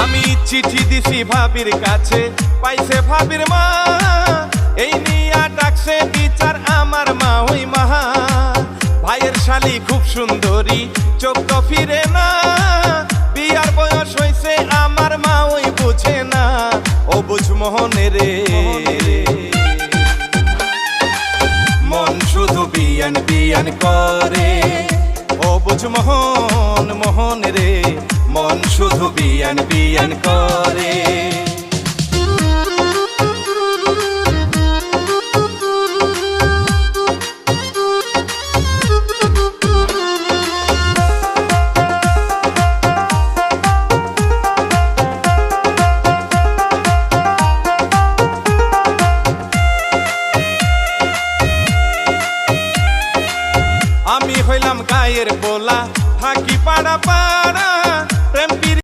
আমি চিঠি দিছি ভাবির কাছে, পাইছে ভাবির মা, এই নিয়া ডাকছে বিচার আমার মা ওই মাহা। ভাইয়ের শালি খুব সুন্দরী, চোখ তো ফিরে না, বিয়ার বয়স হইছে আমার মা ওই বুঝে না, ও বুঝ মোহনে রে। মন শুধু বিয়ান বিয়ান করে, ও বুঝ মোহন মোহন রে, মন শুধু বিয়ান বিয়ান করে।